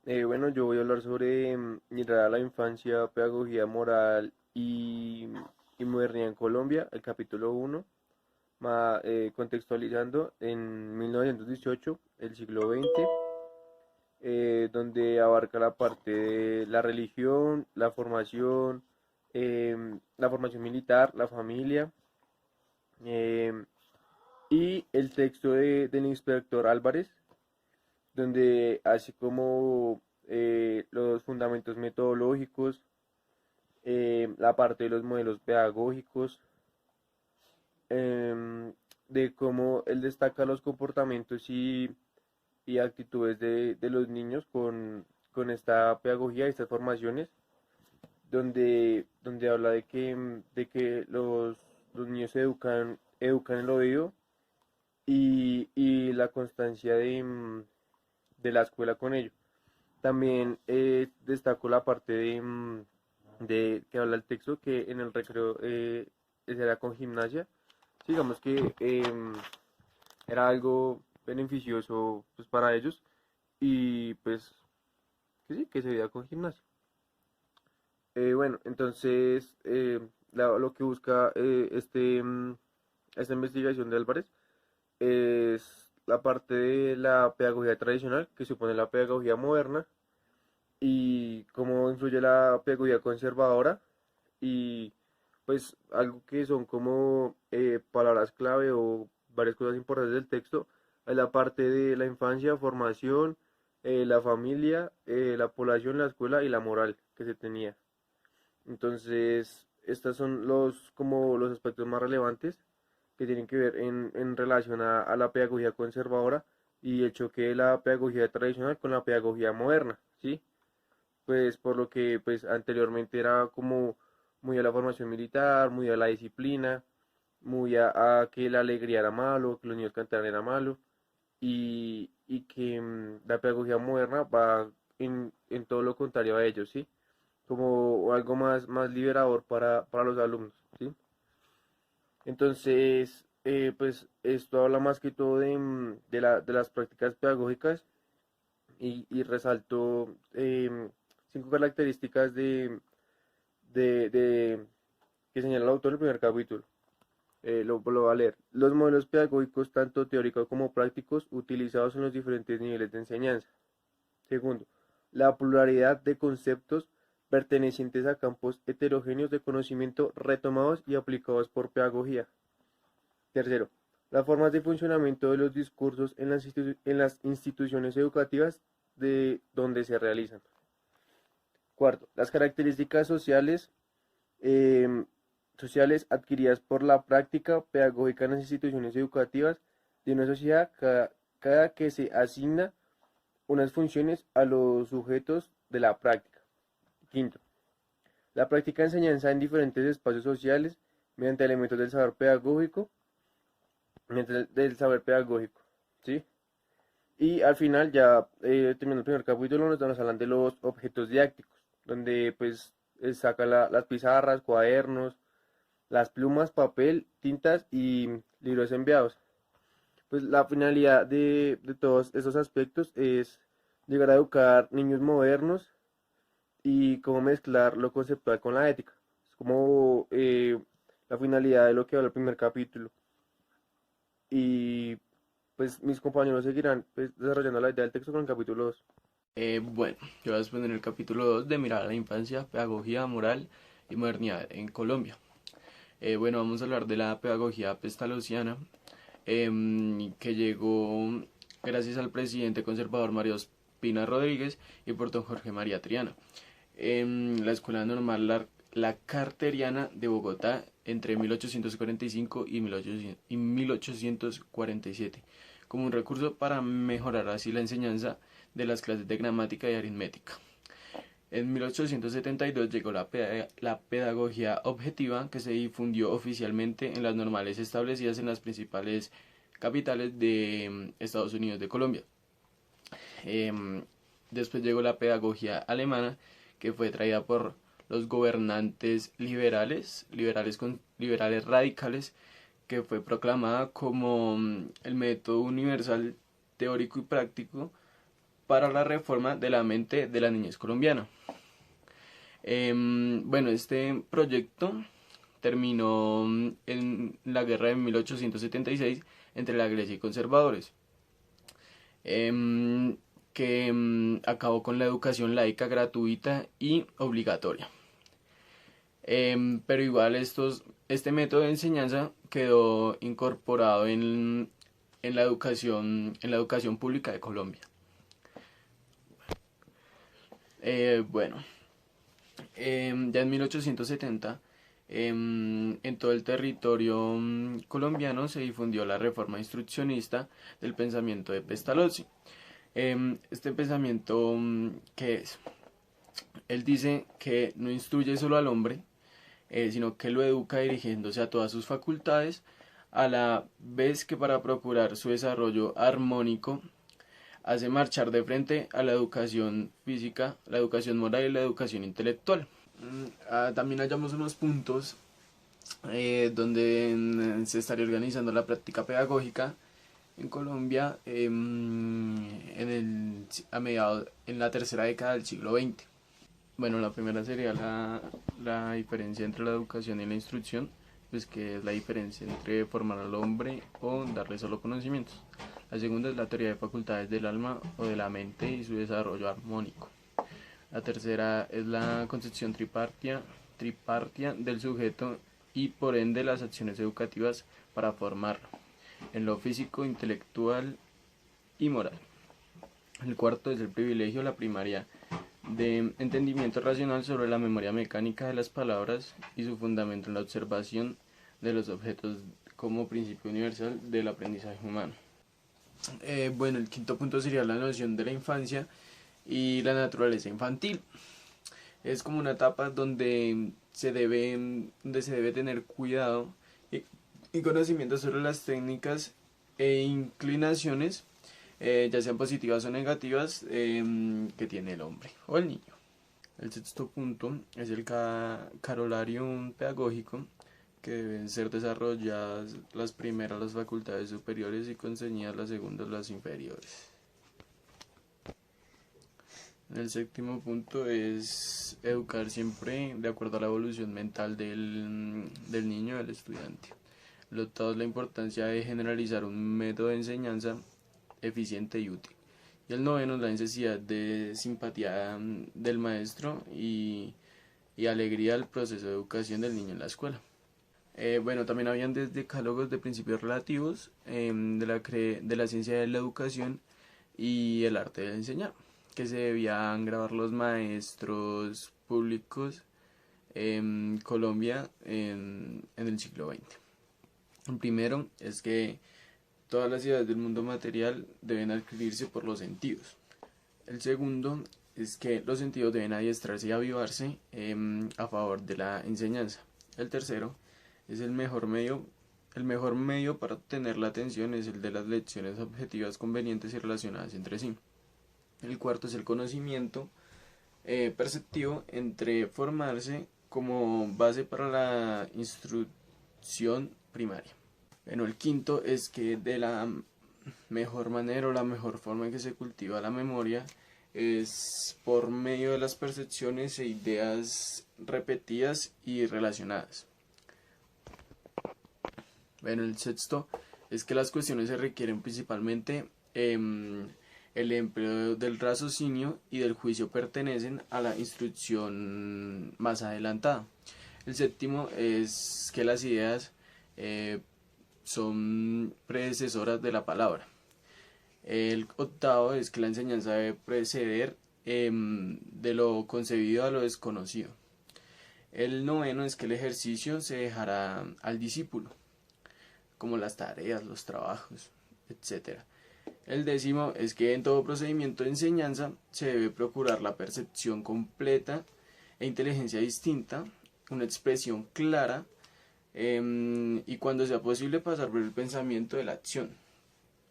Bueno, yo voy a hablar sobre mirar a la infancia, pedagogía moral y modernidad en Colombia, el capítulo uno, contextualizando en 1918, el siglo XX, donde abarca la parte de la religión, la formación militar, la familia, em, y el texto del inspector Álvarez, donde hace como los fundamentos metodológicos, la parte de los modelos pedagógicos, em, de cómo él destaca los comportamientos y actitudes de los niños con esta pedagogía, estas formaciones, donde habla de que los niños se educan en el oído y la constancia de la escuela con ello. También destaco la parte de que habla el texto, que en el recreo era con gimnasia. Sí, digamos que era algo beneficioso pues, para ellos y pues que sí, que se veía con gimnasia. Bueno, entonces lo que busca esta investigación de Álvarez es la parte de la pedagogía tradicional, que supone la pedagogía moderna, y cómo influye la pedagogía conservadora y pues algo que son como palabras clave o varias cosas importantes del texto, es la parte de la infancia, formación, la familia, la población, la escuela y la moral que se tenía. Entonces, estos son como los aspectos más relevantes que tienen que ver en relación a la pedagogía conservadora y el choque de la pedagogía tradicional con la pedagogía moderna, ¿sí? Pues por lo que pues anteriormente era como muy a la formación militar, muy a la disciplina, muy a que la alegría era malo, que los niños cantaran era malo, y que la pedagogía moderna va en todo lo contrario a ellos, ¿sí? Como algo más liberador para los alumnos, ¿sí? Entonces, pues esto habla más que todo de las prácticas pedagógicas y resalto 5 características de que señala el autor en el primer capítulo. Lo va a leer. Los modelos pedagógicos, tanto teóricos como prácticos, utilizados en los diferentes niveles de enseñanza. Segundo, la pluralidad de conceptos pertenecientes a campos heterogéneos de conocimiento retomados y aplicados por pedagogía. Tercero, las formas de funcionamiento de los discursos en las instituciones educativas de donde se realizan. Cuarto, las características em, sociales adquiridas por la práctica pedagógica en las instituciones educativas de una sociedad cada que se asigna unas funciones a los sujetos de la práctica. Quinto, la práctica de enseñanza en diferentes espacios sociales mediante elementos del saber pedagógico, ¿sí? Y al final, ya terminando el primer capítulo, nos hablan de los objetos didácticos, donde pues saca las pizarras, cuadernos, las plumas, papel, tintas y libros enviados. Pues la finalidad de todos esos aspectos es llegar a educar niños modernos y cómo mezclar lo conceptual con la ética. Es como la finalidad de lo que habla el primer capítulo. Y pues mis compañeros seguirán pues, desarrollando la idea del texto con el capítulo 2. Bueno, yo voy a exponer el capítulo 2 de Mirar a la infancia, pedagogía moral y modernidad en Colombia. Bueno, vamos a hablar de la pedagogía pestalozziana, que llegó gracias al presidente conservador Mario Espina Rodríguez y por don Jorge María Triana. La Escuela Normal la Carteriana de Bogotá entre 1845 y 1847, como un recurso para mejorar así la enseñanza de las clases de gramática y aritmética. En 1872 llegó la pedagogía objetiva, que se difundió oficialmente en las normales establecidas en las principales capitales de Estados Unidos de Colombia. Em, Después llegó la pedagogía alemana, que fue traída por los gobernantes liberales radicales, que fue proclamada como el método universal teórico y práctico para la reforma de la mente de la niñez colombiana. Bueno, este proyecto terminó en la guerra de 1876 entre la Iglesia y conservadores, que acabó con la educación laica gratuita y obligatoria. Pero igual este método de enseñanza quedó incorporado en la educación pública de Colombia. Bueno, ya en 1870, en todo el territorio colombiano se difundió la reforma instruccionista del pensamiento de Pestalozzi. Este pensamiento, ¿qué es? Él dice que no instruye solo al hombre, sino que lo educa dirigiéndose a todas sus facultades, a la vez que para procurar su desarrollo armónico hace marchar de frente a la educación física, la educación moral y la educación intelectual. También hallamos unos puntos donde se estaría organizando la práctica pedagógica en Colombia en la tercera década del siglo XX. Bueno, la primera sería la diferencia entre la educación y la instrucción, pues que es la diferencia entre formar al hombre o darle solo conocimientos. La segunda es la teoría de facultades del alma o de la mente y su desarrollo armónico. La tercera es la concepción tripartia del sujeto y por ende las acciones educativas para formarlo en lo físico, intelectual y moral. El cuarto es el privilegio, la primaria de entendimiento racional sobre la memoria mecánica de las palabras y su fundamento en la observación de los objetos como principio universal del aprendizaje humano. Bueno, el quinto punto sería la noción de la infancia y la naturaleza infantil. Es como una etapa donde se debe tener cuidado y conocimiento sobre las técnicas e inclinaciones, ya sean positivas o negativas, que tiene el hombre o el niño. El sexto punto es el carolario pedagógico, que deben ser desarrolladas las primeras las facultades superiores y conceñidas las segundas las inferiores. El séptimo punto es educar siempre de acuerdo a la evolución mental del niño, del estudiante. El octavo es la importancia de generalizar un método de enseñanza eficiente y útil. Y el noveno es la necesidad de simpatía del maestro y alegría al proceso de educación del niño en la escuela. Bueno, también habían decálogos de principios relativos de la ciencia de la educación y el arte de enseñar, que se debían grabar los maestros públicos en Colombia en el siglo XX. El primero es que todas las ideas del mundo material deben adquirirse por los sentidos. El segundo es que los sentidos deben adiestrarse y avivarse a favor de la enseñanza. El tercero es el mejor medio para obtener la atención es el de las lecciones objetivas convenientes y relacionadas entre sí. El cuarto es el conocimiento perceptivo entre formarse como base para la instrucción primaria. Bueno, el quinto es que de la mejor manera o la mejor forma en que se cultiva la memoria es por medio de las percepciones e ideas repetidas y relacionadas. Bueno, el sexto es que las cuestiones se requieren principalmente el empleo del raciocinio y del juicio pertenecen a la instrucción más adelantada. El séptimo es que las ideas son predecesoras de la palabra. El octavo es que la enseñanza debe preceder de lo concebido a lo desconocido. El noveno es que el ejercicio se dejará al discípulo, como las tareas, los trabajos, etc. El décimo es que en todo procedimiento de enseñanza se debe procurar la percepción completa e inteligencia distinta, una expresión clara y cuando sea posible pasar por el pensamiento de la acción,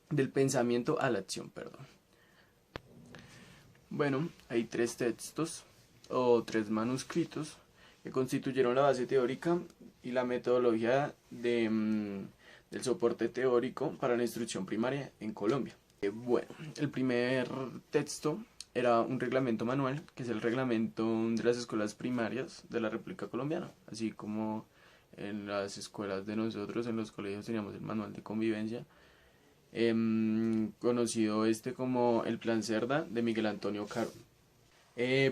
del pensamiento a la acción, perdón. Bueno, hay tres textos o tres manuscritos que constituyeron la base teórica y la metodología del soporte teórico para la instrucción primaria en Colombia. Bueno, el primer texto era un reglamento manual, que es el reglamento de las escuelas primarias de la República Colombiana, así como en las escuelas de nosotros, en los colegios teníamos el manual de convivencia, conocido como el Plan Cerda de Miguel Antonio Caro.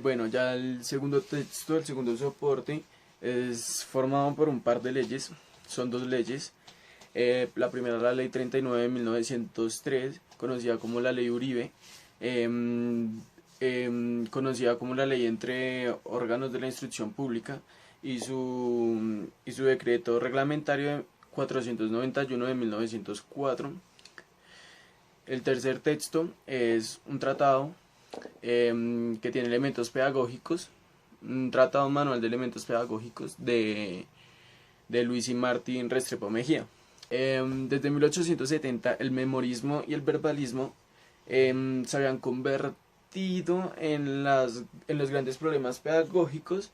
Bueno, ya el segundo texto, el segundo soporte, es formado por un par de leyes, son dos leyes. La primera, la Ley 39 de 1903, conocida como la Ley Uribe, conocida como la Ley entre órganos de la instrucción pública, y su decreto reglamentario 491 de 1904. El tercer texto es un tratado que tiene elementos pedagógicos, un tratado manual de elementos pedagógicos de Luis y Martín Restrepo Mejía. Desde 1870 el memorismo y el verbalismo se habían convertido en los grandes problemas pedagógicos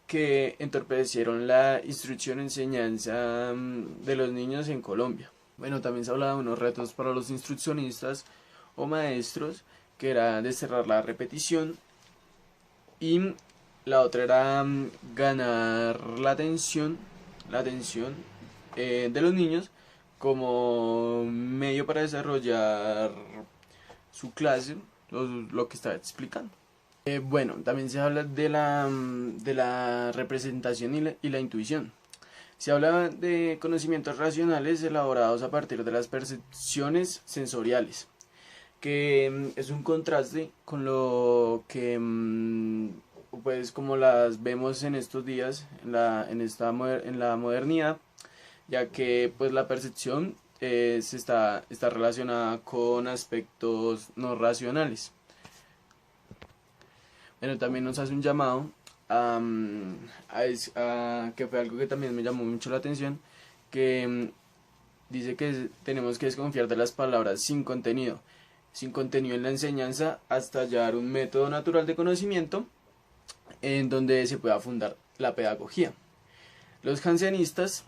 que entorpecieron la instrucción y enseñanza de los niños en Colombia. Bueno, también se hablaba de unos retos para los instruccionistas o maestros, que era desterrar la repetición, y la otra era ganar la atención de los niños como medio para desarrollar su clase, lo que estaba explicando. Bueno, también se habla de la representación y la intuición. Se habla de conocimientos racionales elaborados a partir de las percepciones sensoriales, que es un contraste con lo que pues como las vemos en estos días en la modernidad, ya que pues la percepción está relacionada con aspectos no racionales. Bueno, también nos hace un llamado que fue algo que también me llamó mucho la atención, que dice que tenemos que desconfiar de las palabras sin contenido en la enseñanza, hasta hallar un método natural de conocimiento en donde se pueda fundar la pedagogía. Los jansenistas,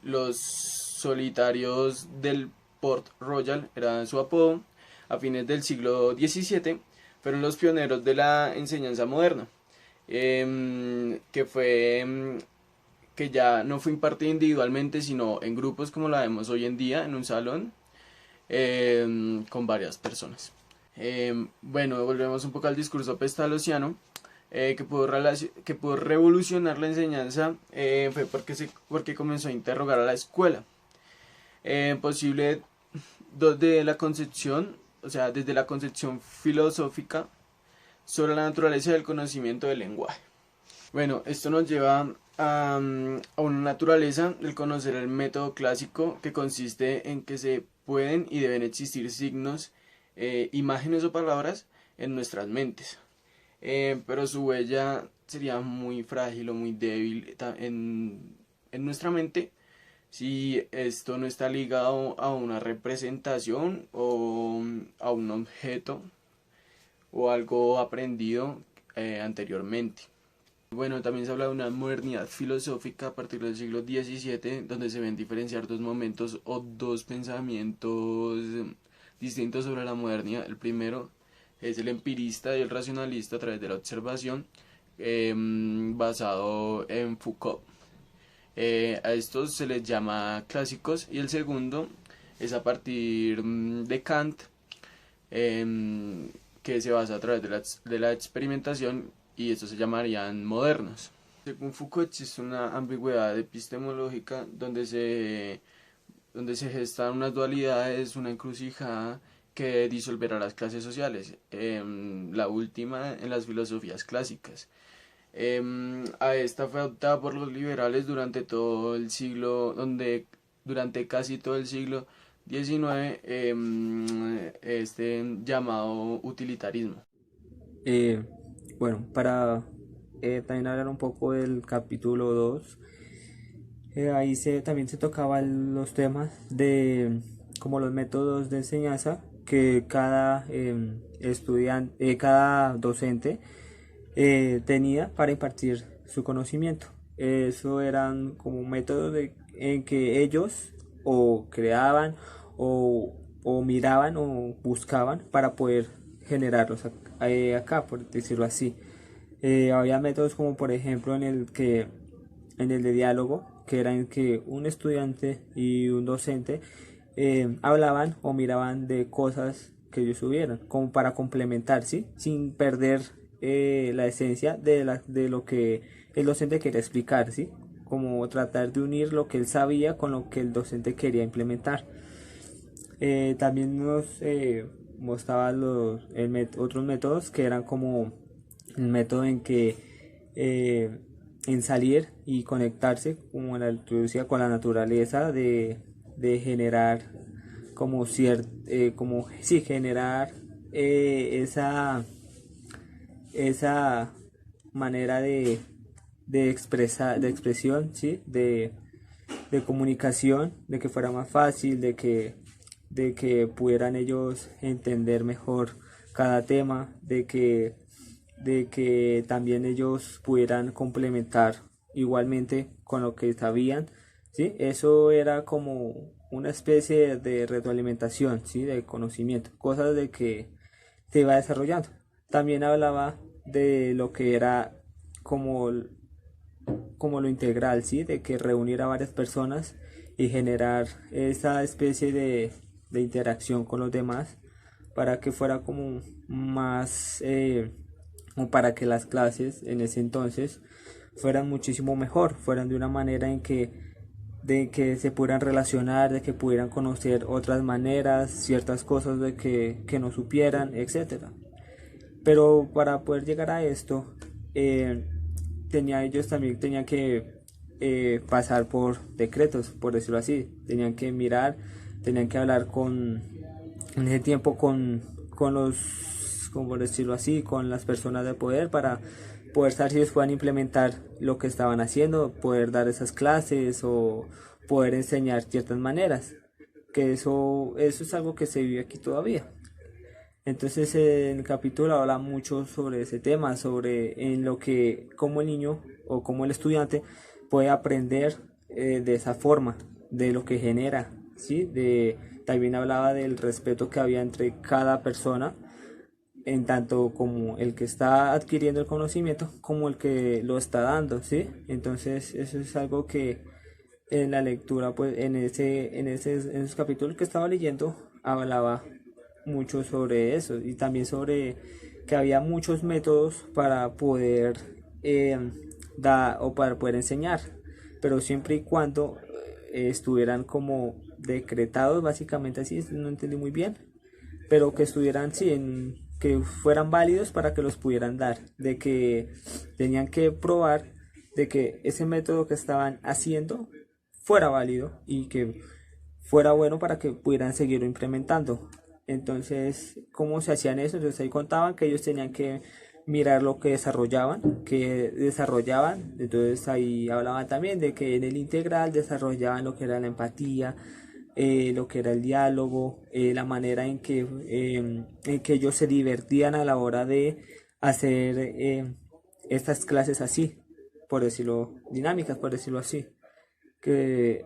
los solitarios del Port Royal era su apodo, a fines del siglo XVII, fueron los pioneros de la enseñanza moderna, que ya no fue impartida individualmente, sino en grupos como la vemos hoy en día, en un salón, con varias personas. Bueno, volvemos un poco al discurso pestalozziano, que pudo revolucionar la enseñanza. Fue porque comenzó a interrogar a la escuela, posible desde la concepción, desde la concepción filosófica sobre la naturaleza del conocimiento del lenguaje. Bueno, esto nos lleva a una naturaleza del conocer el método clásico, que consiste en que se pueden y deben existir signos, imágenes o palabras en nuestras mentes, pero su huella sería muy frágil o muy débil en nuestra mente si esto no está ligado a una representación o a un objeto o algo aprendido anteriormente. Bueno, también se habla de una modernidad filosófica a partir del siglo XVII, donde se ven diferenciar dos momentos o dos pensamientos distintos sobre la modernidad. El primero es el empirista y el racionalista a través de la observación, basado en Foucault. A estos se les llama clásicos, y el segundo es a partir de Kant, que se basa a través de la experimentación, y estos se llamarían modernos. Según Foucault, existe una ambigüedad epistemológica donde se gestan unas dualidades, una encrucijada que disolverá las clases sociales, la última en las filosofías clásicas. A esta fue adoptada por los liberales durante casi todo el siglo XIX, este llamado utilitarismo. Bueno, para también hablar un poco del capítulo 2, ahí también se tocaban los temas de como los métodos de enseñanza que cada estudiante, cada docente tenía para impartir su conocimiento. Eso eran como métodos en que ellos o creaban o o miraban o buscaban para poder generarlos acá, por decirlo así. Había métodos como por ejemplo en el de diálogo, que era en que un estudiante y un docente hablaban o miraban de cosas que ellos subieran, como para complementar, ¿sí? Sin perder la esencia de lo que el docente quería explicar, ¿sí? Como tratar de unir lo que él sabía con lo que el docente quería implementar. También nos mostraba otros métodos que eran como el método en que en salir y conectarse como la introducía con la naturaleza de generar como como sí generar esa manera de expresión, ¿sí? De comunicación, de que fuera más fácil, de que pudieran ellos entender mejor cada tema, de que también ellos pudieran complementar igualmente con lo que sabían, ¿sí? Eso era como una especie de retroalimentación, ¿sí? De conocimiento, cosas de que se iba desarrollando. También hablaba de lo que era como como lo integral, ¿sí? De que reunir a varias personas y generar esa especie de interacción con los demás para que fuera como más, o para que las clases en ese entonces fueran muchísimo mejor, fueran de una manera de que se pudieran relacionar, de que pudieran conocer otras maneras, ciertas cosas que no supieran, etcétera. Pero para poder llegar a esto, ellos también tenían que pasar por decretos, por decirlo así. Tenían que mirar, tenían que hablar en ese tiempo con como decirlo así, con las personas de poder para poder saber si ellos puedan implementar lo que estaban haciendo, poder dar esas clases o poder enseñar ciertas maneras. Que eso es algo que se vive aquí todavía. Entonces en el capítulo habla mucho sobre ese tema, sobre en lo que como el niño o como el estudiante puede aprender de esa forma, de lo que genera, ¿sí? También hablaba del respeto que había entre cada persona, en tanto como el que está adquiriendo el conocimiento como el que lo está dando, ¿sí? Entonces eso es algo que en la lectura, pues en esos capítulos que estaba leyendo, hablaba mucho sobre eso y también sobre que había muchos métodos para poder dar o para poder enseñar, pero siempre y cuando estuvieran como decretados, básicamente así, no entendí muy bien, pero que estuvieran, sí, que fueran válidos para que los pudieran dar, de que tenían que probar de que ese método que estaban haciendo fuera válido y que fuera bueno para que pudieran seguirlo implementando. Entonces, ¿cómo se hacían eso? Entonces ahí contaban que ellos tenían que mirar lo que desarrollaban. Entonces ahí hablaban también de que en el integral desarrollaban lo que era la empatía, lo que era el diálogo, la manera en que ellos se divertían a la hora de hacer estas clases así, por decirlo, dinámicas, por decirlo así. Que,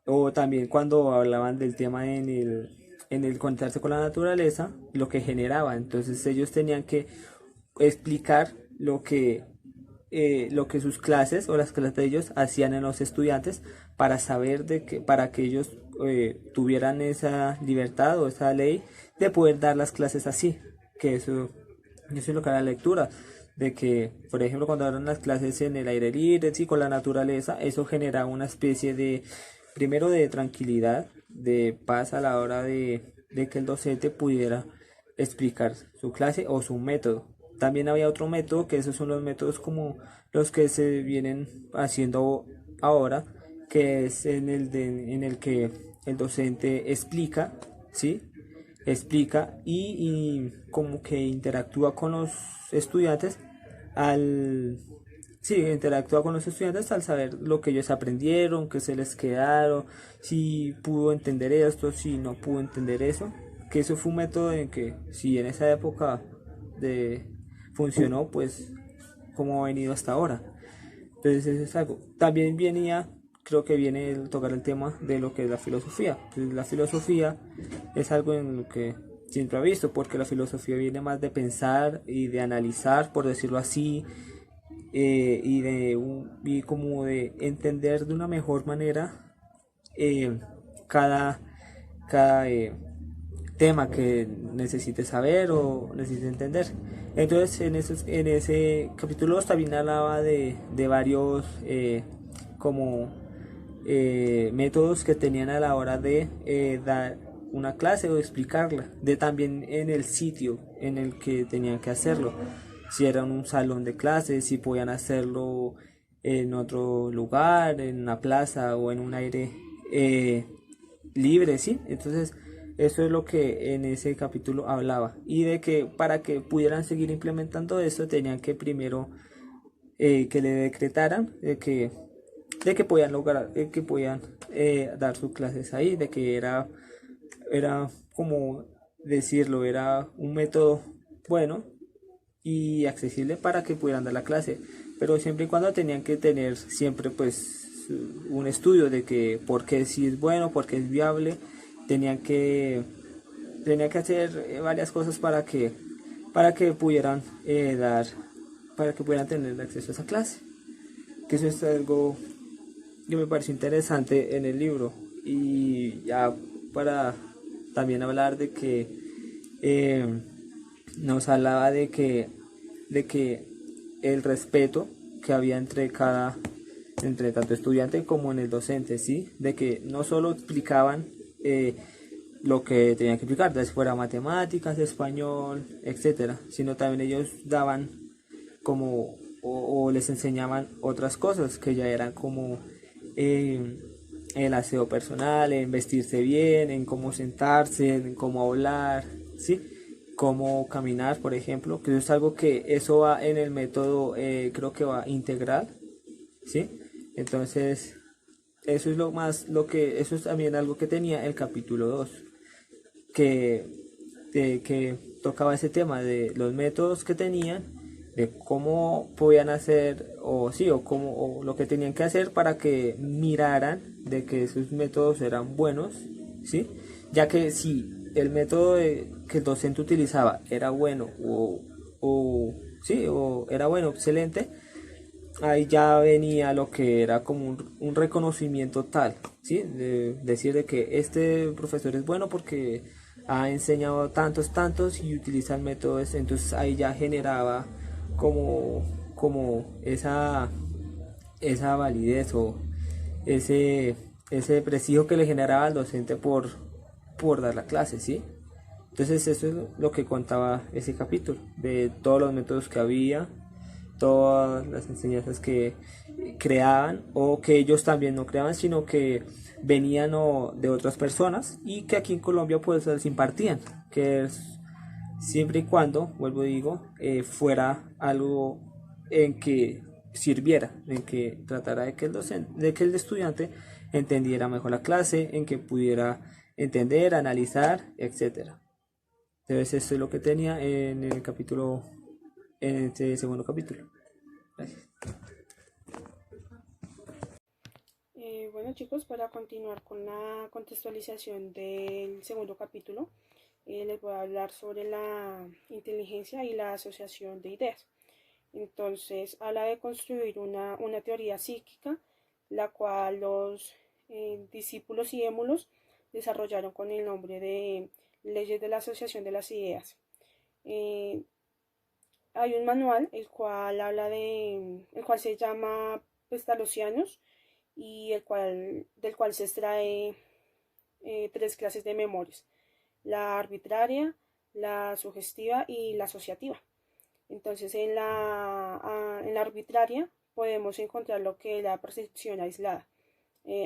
o también cuando hablaban del tema en el conectarse con la naturaleza, lo que generaba. Entonces ellos tenían que explicar lo que sus clases o las clases de ellos hacían en los estudiantes para saber para que ellos tuvieran esa libertad o esa ley de poder dar las clases así, que eso es lo que era la lectura, de que por ejemplo cuando eran las clases en el aire libre, sí, con la naturaleza, eso genera una especie de, primero, de tranquilidad, de paz a la hora de que el docente pudiera explicar su clase o su método. También había otro método, que esos son los métodos como los que se vienen haciendo ahora, que es en el que el docente explica, ¿sí? Explica y como que interactúa con los estudiantes al sí, interactúa con los estudiantes al saber lo que ellos aprendieron, qué se les quedaron, si pudo entender esto, si no pudo entender eso, que eso fue un método en que si en esa época de funcionó, pues como ha venido hasta ahora. Entonces eso es algo. También venía creo que viene a tocar el tema de lo que es la filosofía. Pues la filosofía es algo en lo que siempre ha visto, porque la filosofía viene más de pensar y de analizar, por decirlo así, y como de entender de una mejor manera eh, cada, cada tema que necesite saber o necesite entender. Entonces en ese capítulo 2 también hablaba de varios como métodos que tenían a la hora de dar una clase o explicarla, de también en el sitio en el que tenían que hacerlo, si era en un salón de clases, si podían hacerlo en otro lugar, en una plaza o en un aire eh, libre, ¿sí? Entonces, eso es lo que en ese capítulo hablaba. Y de que para que pudieran seguir implementando esto, tenían que primero que le decretaran de que podían lograr, que podían dar sus clases ahí, de que era como decirlo, era un método bueno y accesible para que pudieran dar la clase, pero siempre y cuando tenían que tener siempre pues un estudio de que por qué si es bueno, por qué es viable, tenían que tenía que hacer varias cosas para que pudieran para que pudieran tener acceso a esa clase, que eso es algo que me pareció interesante en el libro. Y ya para también hablar de que eh, nos hablaba de que el respeto que había entre tanto estudiante como en el docente, sí, de que no solo explicaban lo que tenían que explicar, ya fuera matemáticas, español, etcétera, sino también ellos daban como o les enseñaban otras cosas que ya eran como eh, el aseo personal, en vestirse bien, en cómo sentarse, en cómo hablar, ¿sí? Cómo caminar, por ejemplo, que es algo que eso va en el método, creo que va integral, ¿sí? Entonces, eso es eso es también algo que tenía el capítulo 2 que, que tocaba ese tema de los métodos que tenían, de cómo podían hacer, o sí, o cómo, o lo que tenían que hacer para que miraran de que esos métodos eran buenos, ¿sí? Ya que si el método que el docente utilizaba era bueno sí, o era bueno, excelente, ahí ya venía lo que era como un reconocimiento tal, ¿sí? De decir de que este profesor es bueno porque ha enseñado tantos y utiliza el método ese, entonces ahí ya generaba como esa validez o ese, ese prestigio que le generaba al docente por dar la clase, ¿sí? Entonces eso es lo que contaba ese capítulo, de todos los métodos que había, todas las enseñanzas que creaban o que ellos también no creaban, sino que venían de otras personas y que aquí en Colombia pues les impartían, que es siempre y cuando, vuelvo digo, fuera algo en que sirviera, en que tratara de que el docente, de que el estudiante entendiera mejor la clase, en que pudiera entender, analizar, etcétera. Entonces eso es lo que tenía en el capítulo, en este segundo capítulo. Gracias. Bueno chicos, para continuar con la contextualización del segundo capítulo, les voy a hablar sobre la inteligencia y la asociación de ideas. Entonces, habla de construir una teoría psíquica, la cual los discípulos y émulos desarrollaron con el nombre de leyes de la asociación de las ideas. Eh, Hay un manual el cual se llama Pestalozzianos y del cual se extrae tres clases de memorias: la arbitraria, la sugestiva y la asociativa. Entonces, en la arbitraria podemos encontrar lo que es la percepción aislada.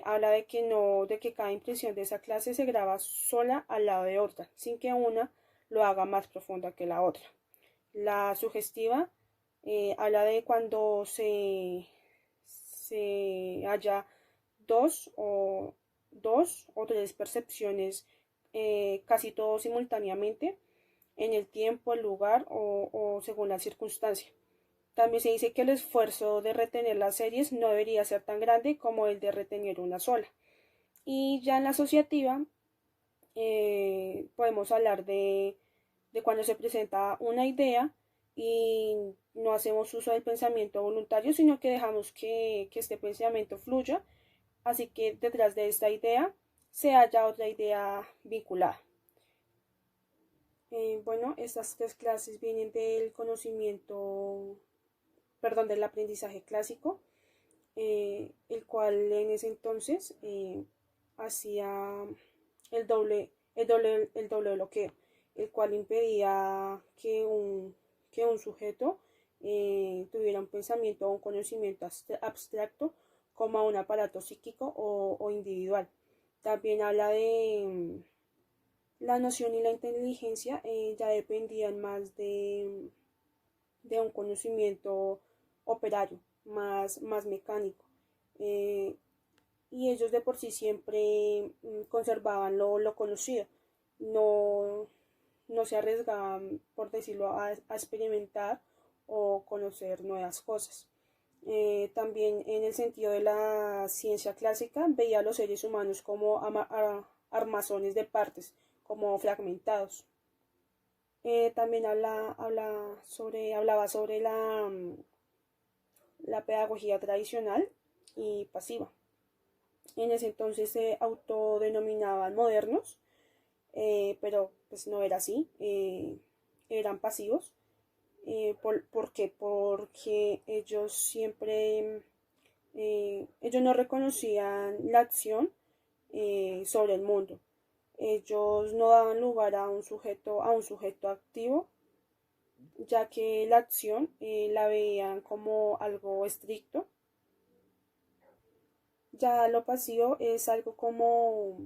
Habla de que cada impresión de esa clase se graba sola al lado de otra, sin que una lo haga más profunda que la otra. La sugestiva habla de cuando se haya dos o tres percepciones, casi todo simultáneamente, en el tiempo, el lugar o según la circunstancia. También se dice que el esfuerzo de retener las series no debería ser tan grande como el de retener una sola. Y ya en la asociativa podemos hablar de cuando se presenta una idea y no hacemos uso del pensamiento voluntario, sino que dejamos que este pensamiento fluya, así que detrás de esta idea se halla otra idea vinculada. Bueno, estas tres clases vienen del conocimiento, perdón, del aprendizaje clásico, el cual en ese entonces hacía el doble bloqueo, el cual impedía que un sujeto tuviera un pensamiento o un conocimiento abstracto como un aparato psíquico o individual. También habla de la noción y la inteligencia ya dependían más de un conocimiento operario, más mecánico. Y ellos de por sí siempre conservaban lo conocido, no, no se arriesgaban, por decirlo, a experimentar o conocer nuevas cosas. También en el sentido de la ciencia clásica veía a los seres humanos como armazones de partes, como fragmentados. También hablaba sobre la pedagogía tradicional y pasiva. En ese entonces se autodenominaban modernos, pero pues no era así, eran pasivos. ¿Por qué? Porque ellos siempre, ellos no reconocían la acción sobre el mundo. Ellos no daban lugar a un sujeto activo, ya que la acción la veían como algo estricto. Ya lo pasivo es algo como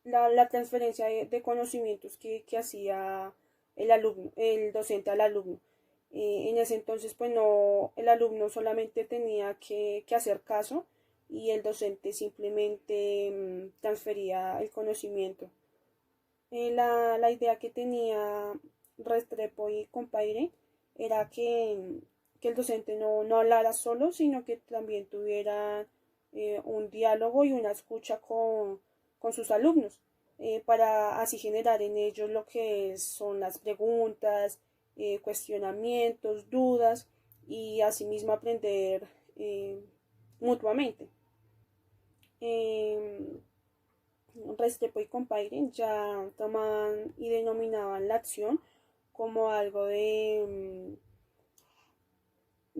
la transferencia de conocimientos que hacía el docente al alumno. En ese entonces, pues no, el alumno solamente tenía que hacer caso y el docente simplemente transfería el conocimiento. La idea que tenía Restrepo y Compaire era que el docente no hablara solo, sino que también tuviera un diálogo y una escucha con sus alumnos, para así generar en ellos lo que son las preguntas, cuestionamientos, dudas y asimismo aprender mutuamente. Restrepo y Compaire ya tomaban y denominaban la acción como algo de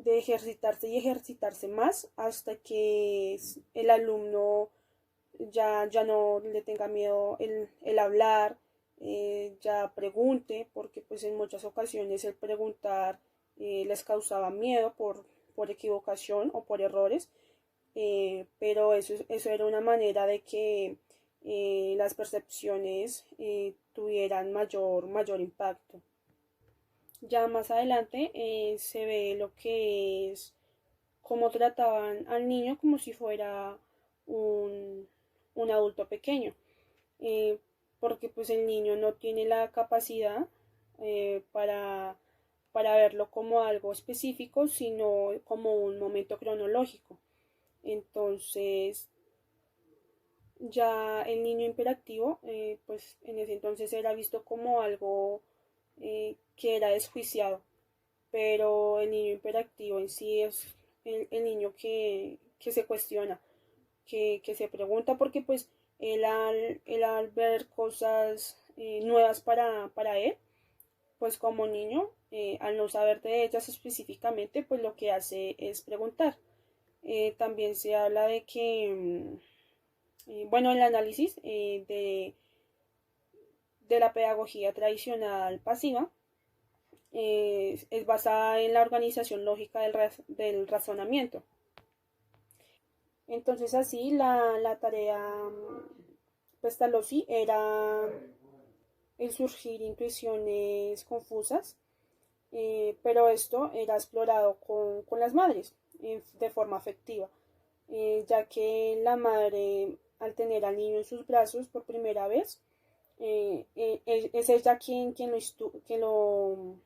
ejercitarse y ejercitarse más hasta que el alumno ya no le tenga miedo el hablar, ya pregunte, porque pues en muchas ocasiones el preguntar les causaba miedo por equivocación o por errores, pero eso era una manera de que las percepciones tuvieran mayor impacto. Ya más adelante se ve lo que es cómo trataban al niño como si fuera un adulto pequeño, porque pues el niño no tiene la capacidad para verlo como algo específico, sino como un momento cronológico. Entonces, ya el niño hiperactivo, pues en ese entonces era visto como algo que era desjuiciado, pero el niño hiperactivo en sí es el niño que se cuestiona, que se pregunta, porque pues él al ver cosas nuevas para él, pues como niño, al no saber de ellas específicamente, pues lo que hace es preguntar. También se habla de que, bueno, el análisis de la pedagogía tradicional pasiva es basada en la organización lógica del razonamiento. Entonces así la tarea Pestalozzi era el surgir intuiciones confusas, pero esto era explorado con las madres de forma afectiva, ya que la madre, al tener al niño en sus brazos por primera vez, es ella quien lo